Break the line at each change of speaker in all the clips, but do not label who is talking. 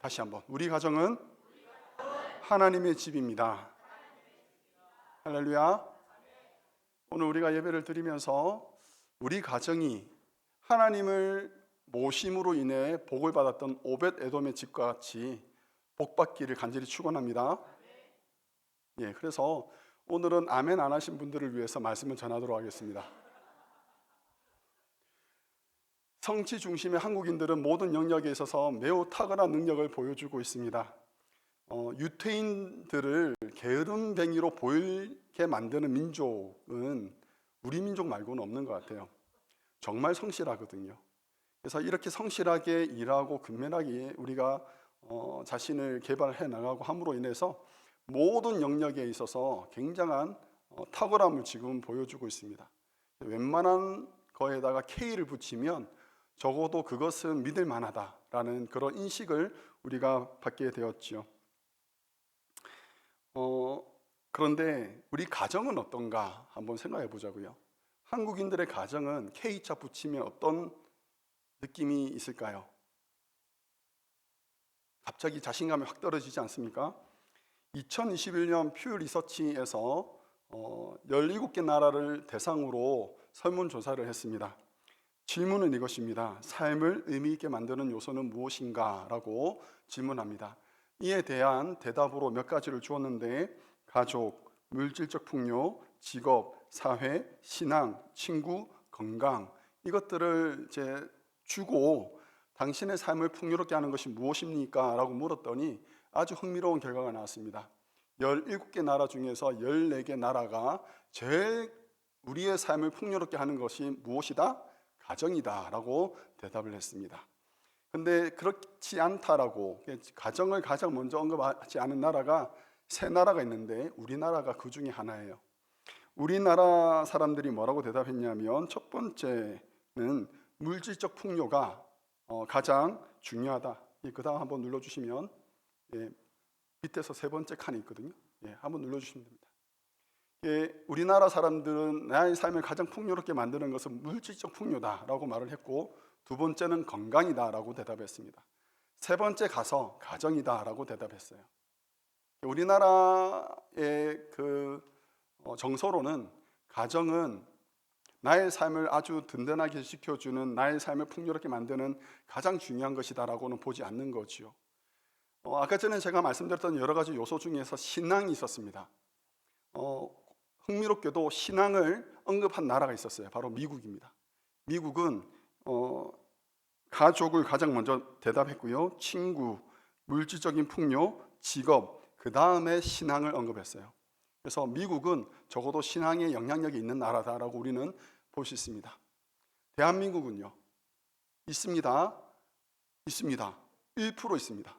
다시 한번, 우리 가정은 하나님의 집입니다. 할렐루야. 오늘 우리가 예배를 드리면서 우리 가정이 하나님을 모심으로 인해 복을 받았던 오벳 에돔의 집과 같이 복받기를 간절히 축원합니다. 그래서 오늘은 아멘 안 하신 분들을 위해서 말씀을 전하도록 하겠습니다. 성취 중심의 한국인들은 모든 영역에 있어서 매우 탁월한 능력을 보여주고 있습니다. 유태인들을 게으름뱅이로 보이게 만드는 민족은 우리 민족 말고는 없는 것 같아요. 정말 성실하거든요. 그래서 이렇게 성실하게 일하고 근면하게 우리가 자신을 개발해 나가고 함으로 인해서 모든 영역에 있어서 굉장한 탁월함을 지금 보여주고 있습니다. 웬만한 거에다가 K를 붙이면 적어도 그것은 믿을 만하다라는 그런 인식을 우리가 받게 되었죠. 그런데 우리 가정은 어떤가 한번 생각해 보자고요. 한국인들의 가정은 K자 붙이면 어떤 느낌이 있을까요? 갑자기 자신감이 확 떨어지지 않습니까? 2021년 퓨 리서치에서 17개 나라를 대상으로 설문조사를 했습니다. 질문은 이것입니다. 삶을 의미 있게 만드는 요소는 무엇인가? 라고 질문합니다. 이에 대한 대답으로 몇 가지를 주었는데 가족, 물질적 풍요, 직업, 사회, 신앙, 친구, 건강 이것들을 주고 당신의 삶을 풍요롭게 하는 것이 무엇입니까? 라고 물었더니 아주 흥미로운 결과가 나왔습니다. 17개 나라 중에서 14개 나라가 제일 우리의 삶을 풍요롭게 하는 것이 무엇이다? 가정이다 라고 대답을 했습니다. 근데 그렇지 않다라고, 가정을 가장 먼저 언급하지 않은 나라가 3나라가 있는데 우리나라가 그 중에 하나예요. 우리나라 사람들이 뭐라고 대답했냐면 첫 번째는 물질적 풍요가 가장 중요하다. 그 다음 한번 눌러주시면 밑에서 3번째 칸이 있거든요. 한번 눌러주시면 됩니다. 우리나라 사람들은 나의 삶을 가장 풍요롭게 만드는 것은 물질적 풍요다라고 말을 했고, 두 번째는 건강이다라고 대답했습니다. 세 번째 가서 가정이다라고 대답했어요. 우리나라의 정서로는 가정은 나의 삶을 아주 든든하게 지켜주는, 나의 삶을 풍요롭게 만드는 가장 중요한 것이다라고는 보지 않는 거지요. 아까 전에 제가 말씀드렸던 여러 가지 요소 중에서 신앙이 있었습니다. 흥미롭게도 신앙을 언급한 나라가 있었어요. 바로 미국입니다. 미국은 가족을 가장 먼저 대답했고요. 친구, 물질적인 풍요, 직업, 그 다음에 신앙을 언급했어요. 그래서 미국은 적어도 신앙에 영향력이 있는 나라다라고 우리는 볼 수 있습니다. 대한민국은요? 있습니다. 1% 있습니다.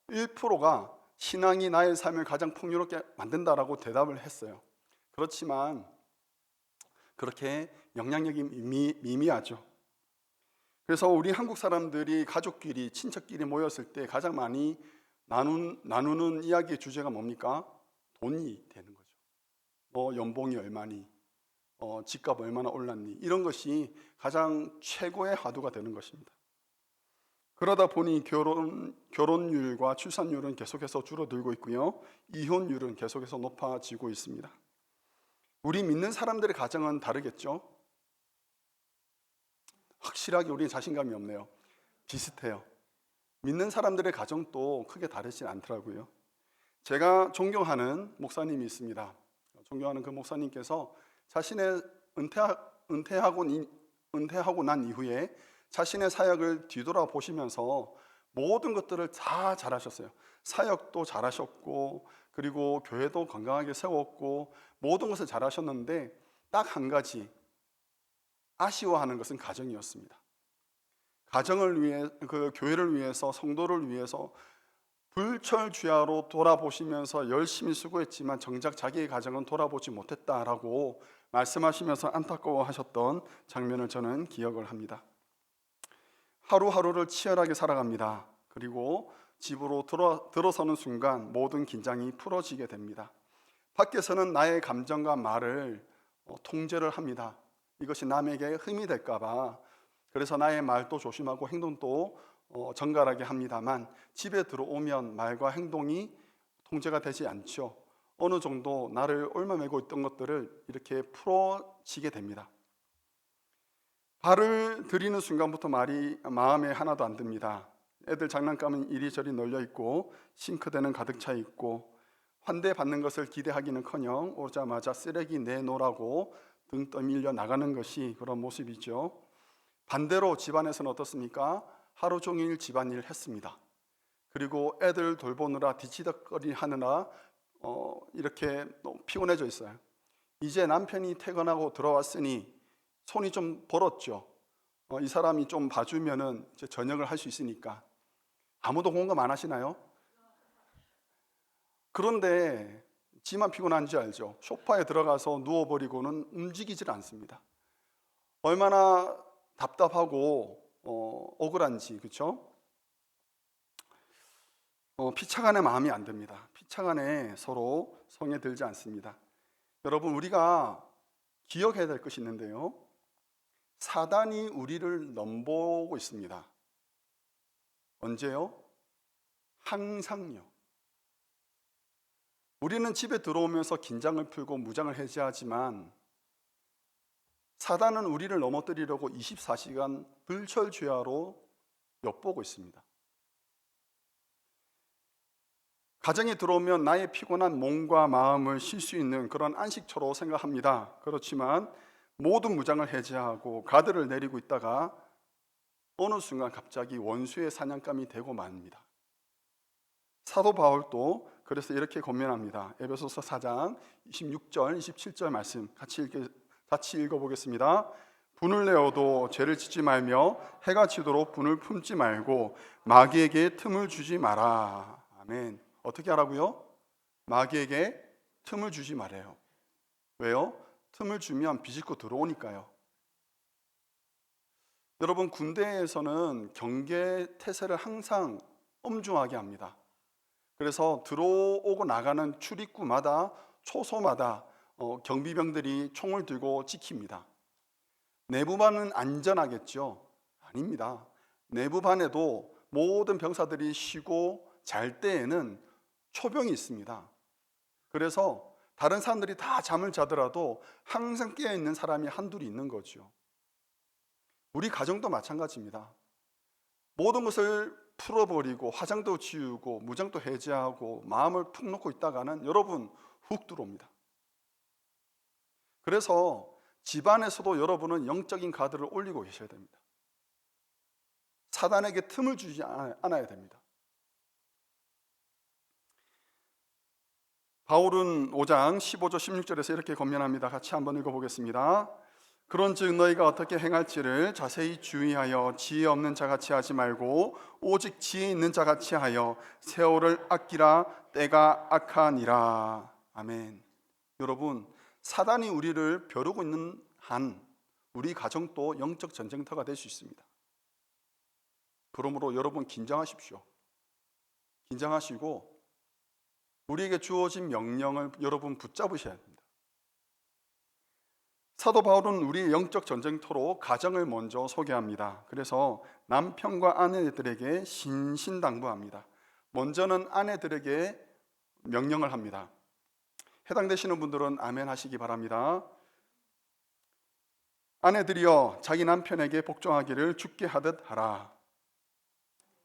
1%가 신앙이 나의 삶을 가장 풍요롭게 만든다라고 대답을 했어요. 그렇지만 그렇게 영향력이 미미하죠. 그래서 우리 한국 사람들이 가족끼리, 친척끼리 모였을 때 가장 많이 나누는 이야기의 주제가 뭡니까? 돈이 되는 거죠. 연봉이 얼마니, 집값 얼마나 올랐니, 이런 것이 가장 최고의 화두가 되는 것입니다. 그러다 보니 결혼율과 출산율은 계속해서 줄어들고 있고요. 이혼율은 계속해서 높아지고 있습니다. 우리 믿는 사람들의 가정은 다르겠죠? 확실하게 우리는 자신감이 없네요. 비슷해요. 믿는 사람들의 가정도 크게 다르진 않더라고요. 제가 존경하는 목사님이 있습니다. 존경하는 그 목사님께서 자신의 은퇴하고 난 이후에 자신의 사역을 뒤돌아보시면서 모든 것들을 다 잘하셨어요. 사역도 잘하셨고, 그리고 교회도 건강하게 세웠고, 모든 것을 잘하셨는데 딱 한 가지 아쉬워하는 것은 가정이었습니다. 가정을 위해, 교회를 위해서, 성도를 위해서 불철주야로 돌아보시면서 열심히 수고했지만 정작 자기의 가정은 돌아보지 못했다라고 말씀하시면서 안타까워하셨던 장면을 저는 기억을 합니다. 하루하루를 치열하게 살아갑니다. 그리고 집으로 들어서는 순간 모든 긴장이 풀어지게 됩니다. 밖에서는 나의 감정과 말을 통제를 합니다. 이것이 남에게 흠이 될까 봐. 그래서 나의 말도 조심하고 행동도 정갈하게 합니다만 집에 들어오면 말과 행동이 통제가 되지 않죠. 어느 정도 나를 얽매고 있던 것들을 이렇게 풀어지게 됩니다. 발을 들이는 순간부터 말이 마음에 하나도 안 듭니다. 애들 장난감은 이리저리 널려 있고 싱크대는 가득 차 있고 환대받는 것을 기대하기는커녕 오자마자 쓰레기 내놓으라고 등 떠밀려 나가는 것이 그런 모습이죠. 반대로 집안에서는 어떻습니까? 하루 종일 집안일 했습니다. 그리고 애들 돌보느라 뒤치덕거리 하느라 이렇게 너무 피곤해져 있어요. 이제 남편이 퇴근하고 들어왔으니 손이 좀 벌었죠. 이 사람이 좀 봐주면은 이제 저녁을 할 수 있으니까. 아무도 공감 안 하시나요? 그런데 지만 피곤한지 알죠? 소파에 들어가서 누워버리고는 움직이질 않습니다. 얼마나 답답하고 억울한지, 그렇죠? 피차간에 마음이 안 듭니다. 피차간에 서로 성에 들지 않습니다. 여러분, 우리가 기억해야 될 것이 있는데요, 사단이 우리를 넘보고 있습니다. 언제요? 항상요. 우리는 집에 들어오면서 긴장을 풀고 무장을 해제하지만 사단은 우리를 넘어뜨리려고 24시간 불철주야로 엿보고 있습니다. 가정에 들어오면 나의 피곤한 몸과 마음을 쉴 수 있는 그런 안식처로 생각합니다. 그렇지만 모든 무장을 해제하고 가드를 내리고 있다가 어느 순간 갑자기 원수의 사냥감이 되고 맙니다. 사도 바울도 그래서 이렇게 권면합니다. 에베소서 4장 26절, 27절 말씀 같이 읽어보겠습니다. 분을 내어도 죄를 짓지 말며 해가 지도록 분을 품지 말고 마귀에게 틈을 주지 마라. 아멘. 어떻게 하라고요? 마귀에게 틈을 주지 말아요. 왜요? 틈을 주면 비집고 들어오니까요. 여러분, 군대에서는 경계 태세를 항상 엄중하게 합니다. 그래서 들어오고 나가는 출입구마다 초소마다 경비병들이 총을 들고 지킵니다. 내부반은 안전하겠죠? 아닙니다. 내부반에도 모든 병사들이 쉬고 잘 때에는 초병이 있습니다. 그래서 다른 사람들이 다 잠을 자더라도 항상 깨어있는 사람이 한둘이 있는 거죠. 우리 가정도 마찬가지입니다. 모든 것을 풀어버리고 화장도 지우고 무장도 해제하고 마음을 푹 놓고 있다가는 여러분 훅 들어옵니다. 그래서 집안에서도 여러분은 영적인 가드를 올리고 계셔야 됩니다. 사단에게 틈을 주지 않아야 됩니다. 바울은 5장 15절 16절에서 이렇게 권면합니다. 같이 한번 읽어보겠습니다. 그런즉 너희가 어떻게 행할지를 자세히 주의하여 지혜 없는 자같이 하지 말고 오직 지혜 있는 자같이 하여 세월을 아끼라. 때가 악하니라. 아멘. 여러분, 사단이 우리를 벼르고 있는 한 우리 가정도 영적 전쟁터가 될 수 있습니다. 그러므로 여러분 긴장하십시오. 긴장하시고 우리에게 주어진 명령을 여러분 붙잡으셔야 합니다. 사도 바울은 우리의 영적 전쟁터로 가정을 먼저 소개합니다. 그래서 남편과 아내들에게 신신당부합니다. 먼저는 아내들에게 명령을 합니다. 해당되시는 분들은 아멘 하시기 바랍니다. 아내들이여 자기 남편에게 복종하기를 주께 하듯 하라.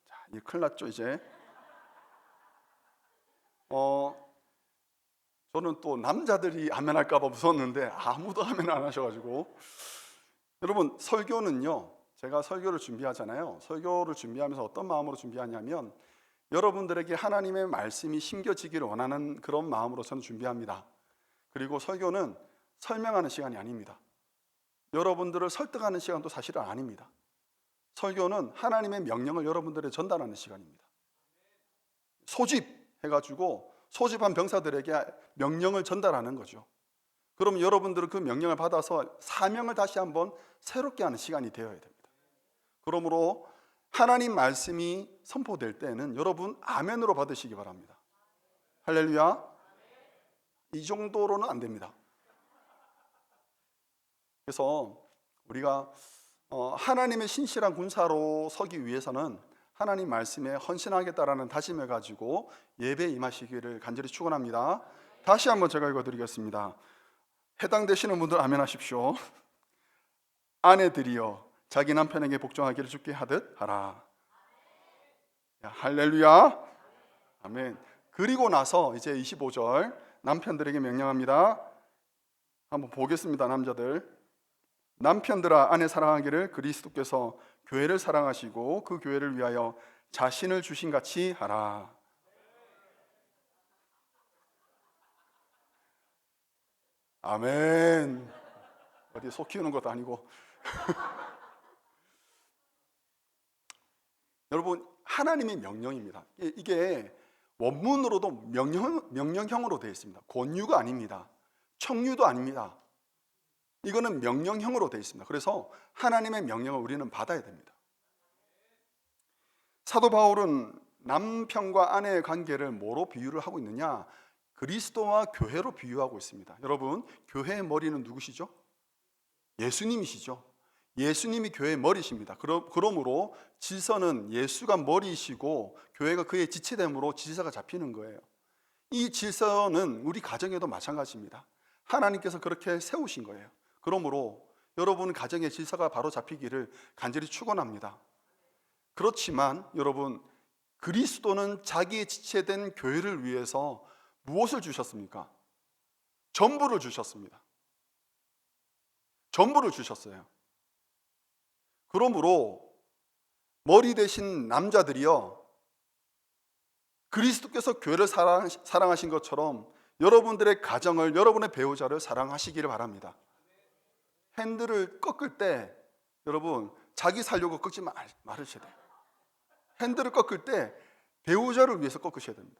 자, 이제 큰일 났죠 이제. 저는 또 남자들이 아멘 할까 봐 무서웠는데 아무도 아멘 안 하셔가지고. 여러분, 설교는요, 제가 설교를 준비하잖아요. 설교를 준비하면서 어떤 마음으로 준비하냐면 여러분들에게 하나님의 말씀이 심겨지기를 원하는 그런 마음으로 저는 준비합니다. 그리고 설교는 설명하는 시간이 아닙니다. 여러분들을 설득하는 시간도 사실은 아닙니다. 설교는 하나님의 명령을 여러분들에게 전달하는 시간입니다. 소집해가지고 소집한 병사들에게 명령을 전달하는 거죠. 그럼 여러분들은 그 명령을 받아서 사명을 다시 한번 새롭게 하는 시간이 되어야 됩니다. 그러므로 하나님 말씀이 선포될 때는 여러분 아멘으로 받으시기 바랍니다. 할렐루야. 이 정도로는 안 됩니다. 그래서 우리가 하나님의 신실한 군사로 서기 위해서는 하나님 말씀에 헌신하겠다라는 다짐을 가지고 예배에 임하시기를 간절히 축원합니다. 다시 한번 제가 읽어드리겠습니다. 해당되시는 분들 아멘 하십시오. 아내들이여 자기 남편에게 복종하기를 주께 하듯 하라. 할렐루야. 아멘. 그리고 나서 이제 25절 남편들에게 명령합니다. 한번 보겠습니다. 남자들, 남편들아 아내 사랑하기를 그리스도께서 교회를 사랑하시고 그 교회를 위하여 자신을 주신 같이 하라. 아멘. 어디 속 키우는 것도 아니고 여러분, 하나님의 명령입니다. 이게 원문으로도 명령형으로 되어 있습니다. 권유가 아닙니다. 청유도 아닙니다. 이거는 명령형으로 되어 있습니다. 그래서 하나님의 명령을 우리는 받아야 됩니다. 사도 바울은 남편과 아내의 관계를 뭐로 비유를 하고 있느냐? 그리스도와 교회로 비유하고 있습니다. 여러분, 교회의 머리는 누구시죠? 예수님이시죠. 예수님이 교회의 머리십니다. 그러므로 질서는 예수가 머리이시고 교회가 그의 지체됨으로 질서가 잡히는 거예요. 이 질서는 우리 가정에도 마찬가지입니다. 하나님께서 그렇게 세우신 거예요. 그러므로 여러분 가정의 질서가 바로 잡히기를 간절히 축원합니다. 그렇지만 여러분, 그리스도는 자기의 지체된 교회를 위해서 무엇을 주셨습니까? 전부를 주셨습니다. 전부를 주셨어요. 그러므로 머리 대신 남자들이요, 그리스도께서 교회를 사랑하신 것처럼 여러분들의 가정을, 여러분의 배우자를 사랑하시기를 바랍니다. 핸들을 꺾을 때 여러분 자기 살려고 꺾지 말으셔야 돼요. 핸들을 꺾을 때 배우자를 위해서 꺾으셔야 됩니다.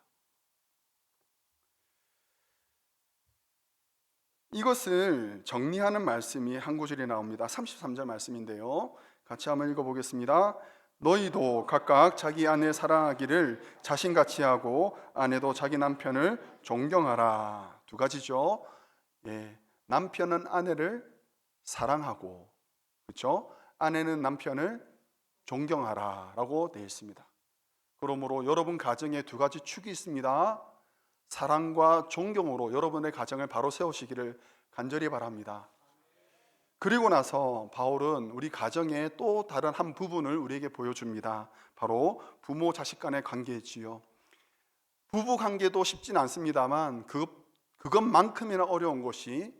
이것을 정리하는 말씀이 한 구절이 나옵니다. 33절 말씀인데요, 같이 한번 읽어보겠습니다. 너희도 각각 자기 아내 사랑하기를 자신같이 하고 아내도 자기 남편을 존경하라. 두 가지죠. 남편은 아내를 사랑하고, 그렇죠? 아내는 남편을 존경하라 라고 되어 있습니다. 그러므로 여러분 가정에 두 가지 축이 있습니다. 사랑과 존경으로 여러분의 가정을 바로 세우시기를 간절히 바랍니다. 그리고 나서 바울은 우리 가정의 또 다른 한 부분을 우리에게 보여줍니다. 바로 부모 자식 간의 관계이지요. 부부 관계도 쉽진 않습니다만 그것만큼이나 어려운 것이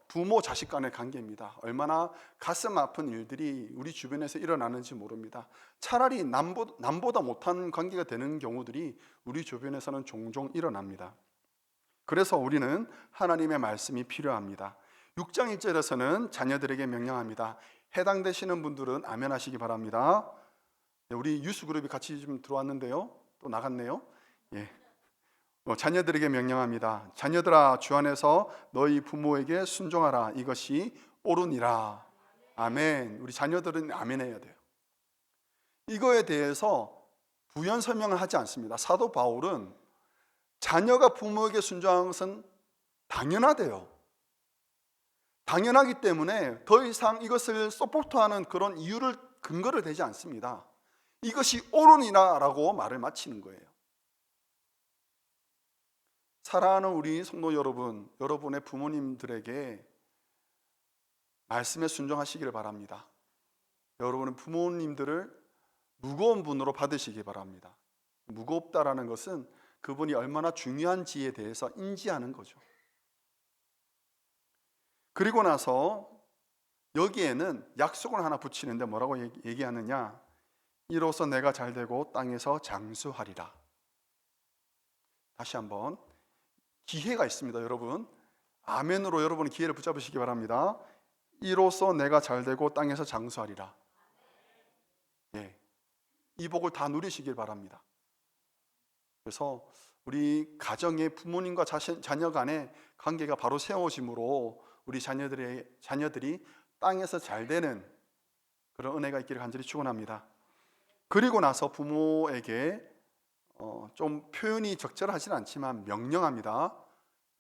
부모 자식 간의 관계입니다. 얼마나 가슴 아픈 일들이 우리 주변에서 일어나는지 모릅니다. 차라리 남보다 못한 관계가 되는 경우들이 우리 주변에서는 종종 일어납니다. 그래서 우리는 하나님의 말씀이 필요합니다. 6장 1절에서는 자녀들에게 명령합니다. 해당되시는 분들은 아멘 하시기 바랍니다. 우리 유스그룹이 같이 좀 들어왔는데요, 또 나갔네요. 자녀들에게 명령합니다. 자녀들아, 주 안에서 너희 부모에게 순종하라. 이것이 옳으니라. 아멘. 우리 자녀들은 아멘 해야 돼요. 이거에 대해서 부연 설명을 하지 않습니다. 사도 바울은 자녀가 부모에게 순종하는 것은 당연하대요. 당연하기 때문에 더 이상 이것을 서포트하는 그런 이유를, 근거를 대지 않습니다. 이것이 옳으니라 라고 말을 마치는 거예요. 사랑하는 우리 성도 여러분, 여러분의 부모님들에게 말씀에 순종하시기를 바랍니다. 여러분의 부모님들을 무거운 분으로 받으시기 바랍니다. 무겁다라는 것은 그분이 얼마나 중요한지에 대해서 인지하는 거죠. 그리고 나서 여기에는 약속을 하나 붙이는데 뭐라고 얘기하느냐? 이로써 내가 잘되고 땅에서 장수하리라. 다시 한번, 기회가 있습니다. 여러분, 아멘으로 여러분은 기회를 붙잡으시기 바랍니다. 이로써 내가 잘되고 땅에서 장수하리라. 이 복을 다 누리시길 바랍니다. 그래서 우리 가정의 부모님과 자녀 간의 관계가 바로 세워짐으로 우리 자녀들이 땅에서 잘 되는 그런 은혜가 있기를 간절히 축원합니다. 그리고 나서 부모에게 좀 표현이 적절하진 않지만 명령합니다.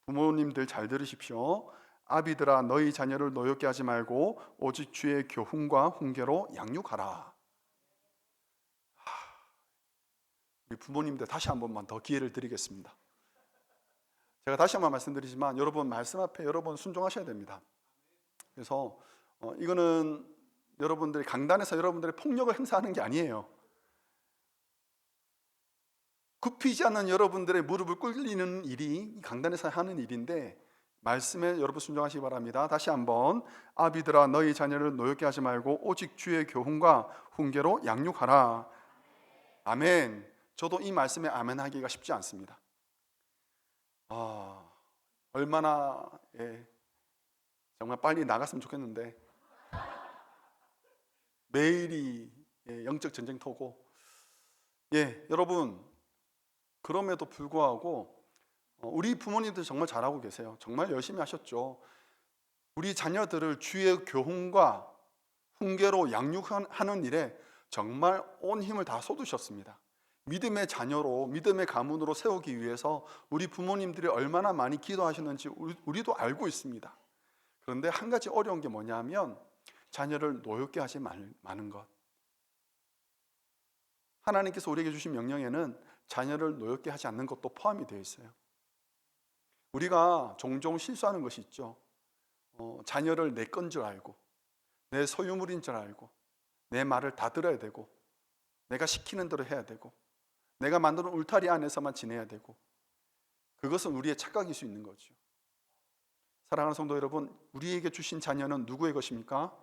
부모님들 잘 들으십시오. 아비들아, 너희 자녀를 노엽게 하지 말고 오직 주의 교훈과 훈계로 양육하라. 우리 부모님들 다시 한 번만 더 기회를 드리겠습니다. 제가 다시 한번 말씀드리지만 여러분 말씀 앞에 여러분 순종하셔야 됩니다. 그래서 이거는 여러분들이 강단에서 여러분들의 폭력을 행사하는 게 아니에요. 굽히지 않는 여러분들의 무릎을 꿇리는 일이 강단에서 하는 일인데 말씀에 여러분 순종하시기 바랍니다. 다시 한번 아비들아 너희 자녀를 노엽게 하지 말고 오직 주의 교훈과 훈계로 양육하라. 아멘. 저도 이 말씀에 아멘 하기가 쉽지 않습니다. 얼마나 정말 빨리 나갔으면 좋겠는데 매일이 영적 전쟁터고 여러분 그럼에도 불구하고 우리 부모님들 정말 잘하고 계세요. 정말 열심히 하셨죠. 우리 자녀들을 주의 교훈과 훈계로 양육하는 일에 정말 온 힘을 다 쏟으셨습니다. 믿음의 자녀로 믿음의 가문으로 세우기 위해서 우리 부모님들이 얼마나 많이 기도하셨는지 우리도 알고 있습니다. 그런데 한 가지 어려운 게 뭐냐면 자녀를 노엽게 하지 마는 것. 하나님께서 우리에게 주신 명령에는 자녀를 노엽게 하지 않는 것도 포함이 되어 있어요. 우리가 종종 실수하는 것이 있죠. 자녀를 내 건 줄 알고 내 소유물인 줄 알고 내 말을 다 들어야 되고 내가 시키는 대로 해야 되고 내가 만드는 울타리 안에서만 지내야 되고 그것은 우리의 착각일 수 있는 거죠. 사랑하는 성도 여러분, 우리에게 주신 자녀는 누구의 것입니까?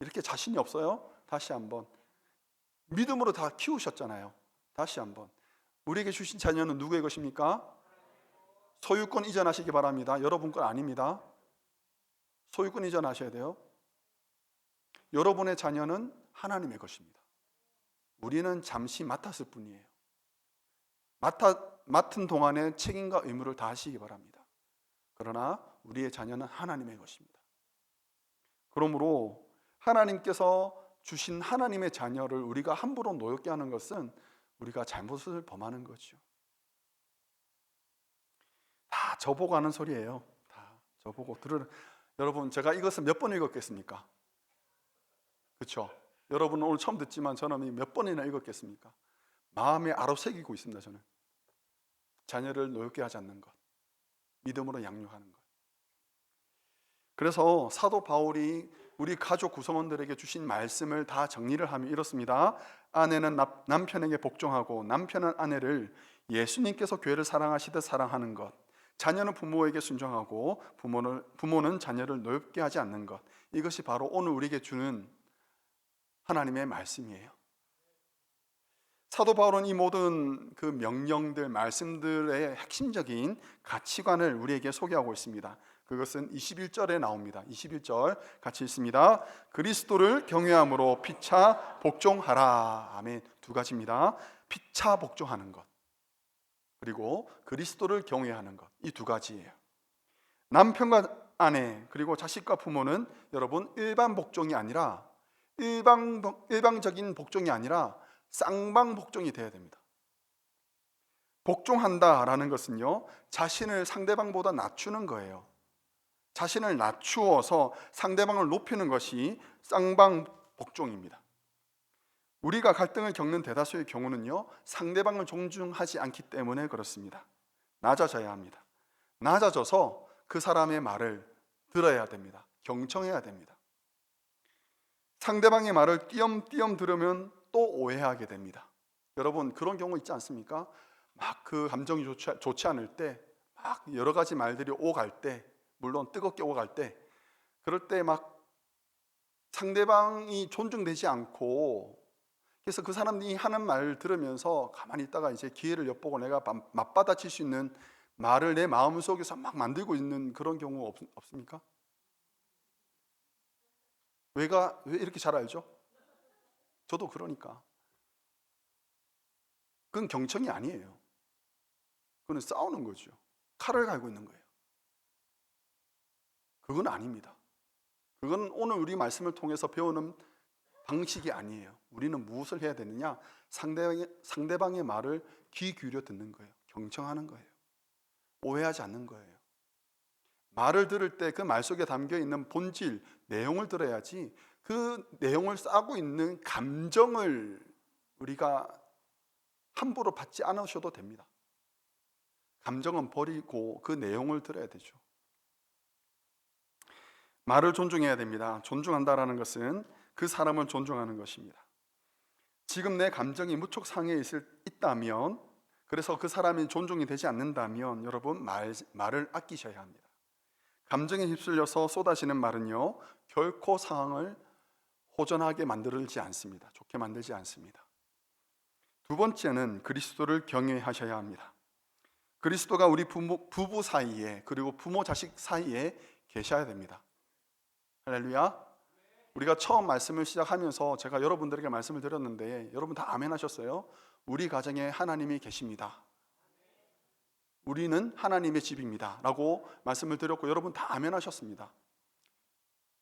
이렇게 자신이 없어요? 다시 한번 믿음으로 다 키우셨잖아요. 다시 한번 우리에게 주신 자녀는 누구의 것입니까? 소유권 이전하시기 바랍니다. 여러분 건 아닙니다. 소유권 이전하셔야 돼요. 여러분의 자녀는 하나님의 것입니다. 우리는 잠시 맡았을 뿐이에요. 맡은 동안에 책임과 의무를 다하시기 바랍니다. 그러나 우리의 자녀는 하나님의 것입니다. 그러므로 하나님께서 주신 하나님의 자녀를 우리가 함부로 노엽게 하는 것은 우리가 잘못을 범하는 거죠. 다 저보고 하는 소리예요. 다 저보고 여러분 제가 이것을 몇 번 읽었겠습니까? 그렇죠? 여러분은 오늘 처음 듣지만 저는 몇 번이나 읽었겠습니까? 마음에 아로새기고 있습니다. 저는 자녀를 노엽게 하지 않는 것, 믿음으로 양육하는 것. 그래서 사도 바울이 우리 가족 구성원들에게 주신 말씀을 다 정리를 하면 이렇습니다. 아내는 남편에게 복종하고 남편은 아내를 예수님께서 교회를 사랑하시듯 사랑하는 것, 자녀는 부모에게 순종하고 부모는 자녀를 노엽게 하지 않는 것. 이것이 바로 오늘 우리에게 주는 하나님의 말씀이에요. 사도 바울은 이 모든 그 명령들, 말씀들의 핵심적인 가치관을 우리에게 소개하고 있습니다. 그것은 21절에 나옵니다. 21절 같이 읽습니다. 그리스도를 경외함으로 피차 복종하라. 아멘. 두 가지입니다. 피차 복종하는 것, 그리고 그리스도를 경외하는 것. 이 두 가지예요. 남편과 아내 그리고 자식과 부모는 여러분 일반 복종이 아니라 일방적인 복종이 아니라 쌍방 복종이 되어야 됩니다. 복종한다라는 것은요, 자신을 상대방보다 낮추는 거예요. 자신을 낮추어서 상대방을 높이는 것이 쌍방 복종입니다. 우리가 갈등을 겪는 대다수의 경우는요, 상대방을 존중하지 않기 때문에 그렇습니다. 낮아져야 합니다. 낮아져서 그 사람의 말을 들어야 됩니다. 경청해야 됩니다. 상대방의 말을 띄엄띄엄 들으면 또 오해하게 됩니다. 여러분 그런 경우 있지 않습니까? 막 그 감정이 좋지 않을 때 막 여러 가지 말들이 오갈 때, 물론 뜨겁게 오갈 때, 그럴 때 막 상대방이 존중되지 않고, 그래서 그 사람이 하는 말 들으면서 가만히 있다가 이제 기회를 엿보고 내가 맞받아칠 수 있는 말을 내 마음속에서 막 만들고 있는 그런 경우 없습니까? 왜 이렇게 잘 알죠? 저도 그러니까. 그건 경청이 아니에요. 그건 싸우는 거죠. 칼을 갈고 있는 거예요. 그건 아닙니다. 그건 오늘 우리 말씀을 통해서 배우는 방식이 아니에요. 우리는 무엇을 해야 되느냐? 상대방의 말을 귀 기울여 듣는 거예요. 경청하는 거예요. 오해하지 않는 거예요. 말을 들을 때 그 말 속에 담겨 있는 본질, 내용을 들어야지 그 내용을 싸고 있는 감정을 우리가 함부로 받지 않으셔도 됩니다. 감정은 버리고 그 내용을 들어야 되죠. 말을 존중해야 됩니다. 존중한다라는 것은 그 사람을 존중하는 것입니다. 지금 내 감정이 무척 상해 있다면, 그래서 그 사람이 존중이 되지 않는다면 여러분 말을 아끼셔야 합니다. 감정에 휩쓸려서 쏟아지는 말은요, 결코 상황을 호전하게 만들지 않습니다. 좋게 만들지 않습니다. 두 번째는 그리스도를 경외하셔야 합니다. 그리스도가 우리 부부 사이에, 그리고 부모 자식 사이에 계셔야 됩니다. 할렐루야. 우리가 처음 말씀을 시작하면서 제가 여러분들에게 말씀을 드렸는데 여러분 다 아멘 하셨어요? 우리 가정에 하나님이 계십니다. 우리는 하나님의 집입니다 라고 말씀을 드렸고 여러분 다 아멘 하셨습니다.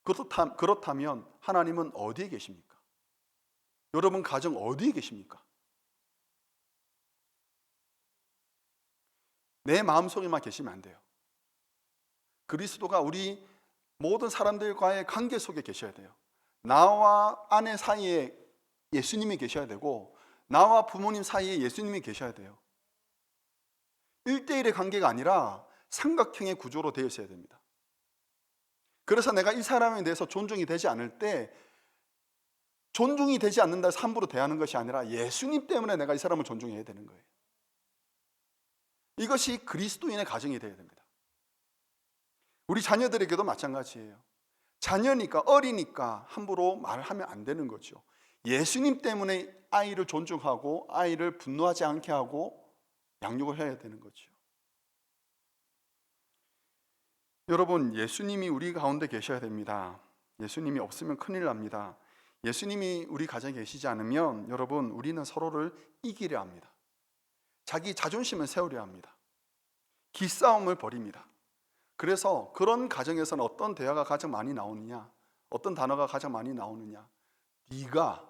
그렇다면 하나님은 어디에 계십니까? 여러분 가정 어디에 계십니까? 내 마음속에만 계시면 안 돼요. 그리스도가 우리 모든 사람들과의 관계 속에 계셔야 돼요. 나와 아내 사이에 예수님이 계셔야 되고 나와 부모님 사이에 예수님이 계셔야 돼요. 1대1의 관계가 아니라 삼각형의 구조로 되어 있어야 됩니다. 그래서 내가 이 사람에 대해서 존중이 되지 않을 때 존중이 되지 않는다 해서 함부로 대하는 것이 아니라 예수님 때문에 내가 이 사람을 존중해야 되는 거예요. 이것이 그리스도인의 가정이 되어야 됩니다. 우리 자녀들에게도 마찬가지예요. 자녀니까 어리니까 함부로 말하면 안 되는 거죠. 예수님 때문에 아이를 존중하고 아이를 분노하지 않게 하고 양육을 해야 되는 거죠. 여러분, 예수님이 우리 가운데 계셔야 됩니다. 예수님이 없으면 큰일 납니다. 예수님이 우리 가정에 계시지 않으면 여러분, 우리는 서로를 이기려 합니다. 자기 자존심을 세우려 합니다. 기싸움을 벌입니다. 그래서 그런 가정에서는 어떤 대화가 가장 많이 나오느냐, 어떤 단어가 가장 많이 나오느냐, 네가,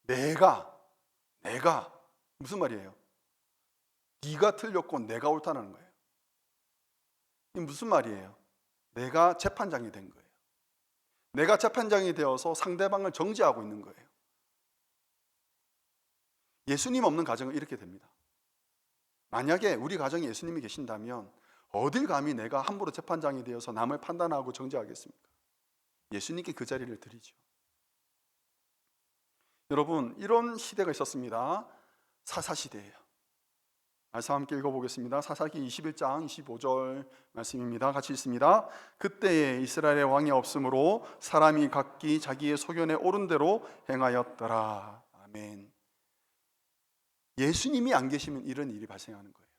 내가 무슨 말이에요? 네가 틀렸고 내가 옳다는 거예요. 이 무슨 말이에요? 내가 재판장이 된 거예요. 내가 재판장이 되어서 상대방을 정죄하고 있는 거예요. 예수님 없는 가정은 이렇게 됩니다. 만약에 우리 가정에 예수님이 계신다면 어딜 감히 내가 함부로 재판장이 되어서 남을 판단하고 정죄하겠습니까? 예수님께 그 자리를 드리죠. 여러분, 이런 시대가 있었습니다. 사사시대예요. 말씀 함께 읽어보겠습니다. 사사기 21장 25절 말씀입니다. 같이 읽습니다. 그때에 이스라엘의 왕이 없으므로 사람이 각기 자기의 소견에 옳은 대로 행하였더라. 아멘. 예수님이 안 계시면 이런 일이 발생하는 거예요.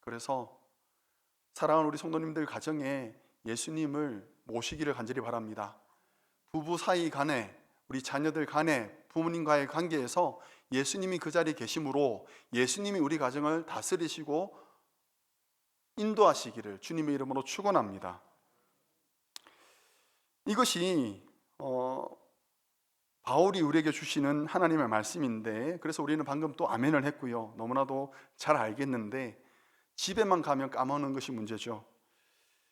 그래서 사랑하는 우리 성도님들 가정에 예수님을 모시기를 간절히 바랍니다. 부부 사이 간에, 우리 자녀들 간에, 부모님과의 관계에서 예수님이 그 자리에 계심으로 예수님이 우리 가정을 다스리시고 인도하시기를 주님의 이름으로 축원합니다. 이것이 바울이 우리에게 주시는 하나님의 말씀인데, 그래서 우리는 방금 또 아멘을 했고요. 너무나도 잘 알겠는데 집에만 가면 까먹는 것이 문제죠.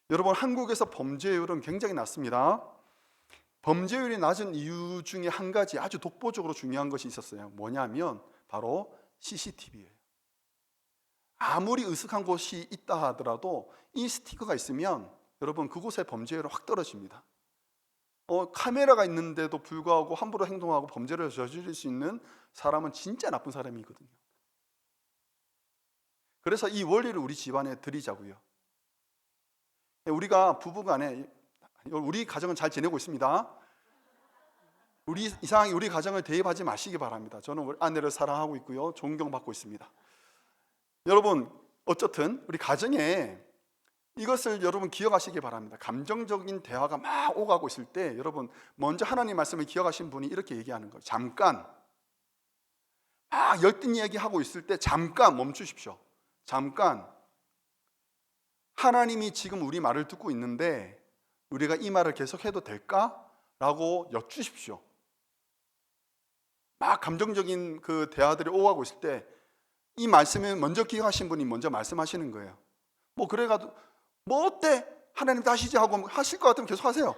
여러분, 한국에서 범죄율은 굉장히 낮습니다. 범죄율이 낮은 이유 중에 한 가지 아주 독보적으로 중요한 것이 있었어요. 뭐냐면 바로 CCTV예요. 아무리 으슥한 곳이 있다 하더라도 이 스티커가 있으면 여러분 그곳의 범죄율은 확 떨어집니다. 카메라가 있는데도 불구하고 함부로 행동하고 범죄를 저지를 수 있는 사람은 진짜 나쁜 사람이거든요. 그래서 이 원리를 우리 집안에 들이자고요. 우리가 부부간에 우리 가정은 잘 지내고 있습니다. 이상하게 우리 가정을 대입하지 마시기 바랍니다. 저는 우리 아내를 사랑하고 있고요, 존경받고 있습니다. 여러분, 어쨌든 우리 가정에 이것을 여러분 기억하시기 바랍니다. 감정적인 대화가 막 오가고 있을 때 여러분 먼저 하나님 말씀을 기억하신 분이 이렇게 얘기하는 거예요. 잠깐, 막 열띤 이야기하고 있을 때 잠깐 멈추십시오. 잠깐, 하나님이 지금 우리 말을 듣고 있는데 우리가 이 말을 계속해도 될까? 라고 여쭈십시오. 막 감정적인 그 대화들이 오가고 있을 때 이 말씀을 먼저 기억하신 분이 먼저 말씀하시는 거예요. 그래가지고 뭐 어때? 하나님 다시지 하고 하실 것 같으면 계속 하세요.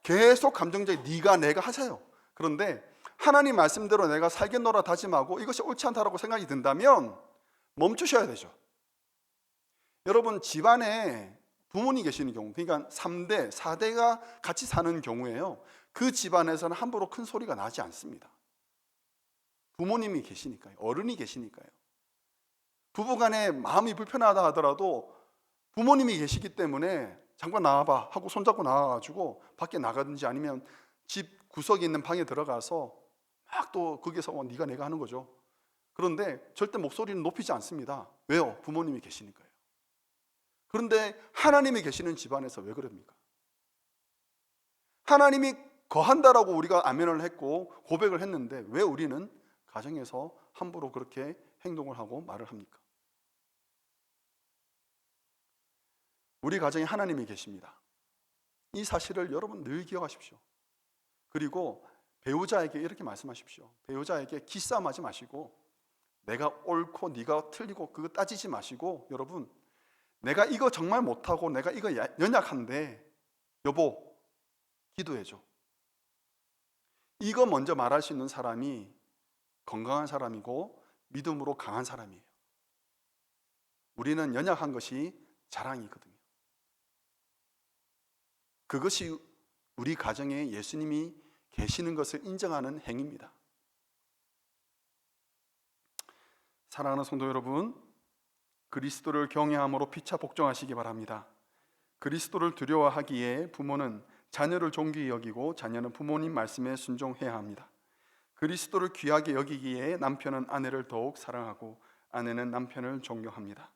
계속 감정적인 네가 내가 하세요. 그런데 하나님 말씀대로 내가 살겠노라 다짐하고 이것이 옳지 않다라고 생각이 든다면 멈추셔야 되죠. 여러분, 집안에 부모님 계시는 경우, 그러니까 3대, 4대가 같이 사는 경우에요, 그 집안에서는 함부로 큰 소리가 나지 않습니다. 부모님이 계시니까요. 어른이 계시니까요. 부부간에 마음이 불편하다 하더라도 부모님이 계시기 때문에 잠깐 나와봐 하고 손잡고 나와가지고 밖에 나가든지 아니면 집 구석에 있는 방에 들어가서 막 또 거기서 네가 내가 하는 거죠. 그런데 절대 목소리는 높이지 않습니다. 왜요? 부모님이 계시니까요. 그런데 하나님이 계시는 집안에서 왜 그럽니까? 하나님이 거한다라고 우리가 아멘을 했고 고백을 했는데 왜 우리는 가정에서 함부로 그렇게 행동을 하고 말을 합니까? 우리 가정에 하나님이 계십니다. 이 사실을 여러분 늘 기억하십시오. 그리고 배우자에게 이렇게 말씀하십시오. 배우자에게 기싸움하지 마시고 내가 옳고 네가 틀리고 그거 따지지 마시고, 여러분, 내가 이거 정말 못하고 내가 이거 연약한데 여보 기도해줘. 이거 먼저 말할 수 있는 사람이 건강한 사람이고 믿음으로 강한 사람이에요. 우리는 연약한 것이 자랑이거든요. 그것이 우리 가정에 예수님이 계시는 것을 인정하는 행위입니다. 사랑하는 성도 여러분, 그리스도를 경외함으로 피차 복종하시기 바랍니다. 그리스도를 두려워하기에 부모는 자녀를 존귀히 여기고 자녀는 부모님 말씀에 순종해야 합니다. 그리스도를 귀하게 여기기에 남편은 아내를 더욱 사랑하고 아내는 남편을 존경합니다.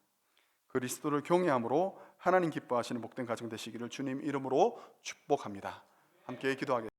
그리스도를 경외함으로 하나님 기뻐하시는 복된 가정 되시기를 주님 이름으로 축복합니다. 함께 기도하겠습니다.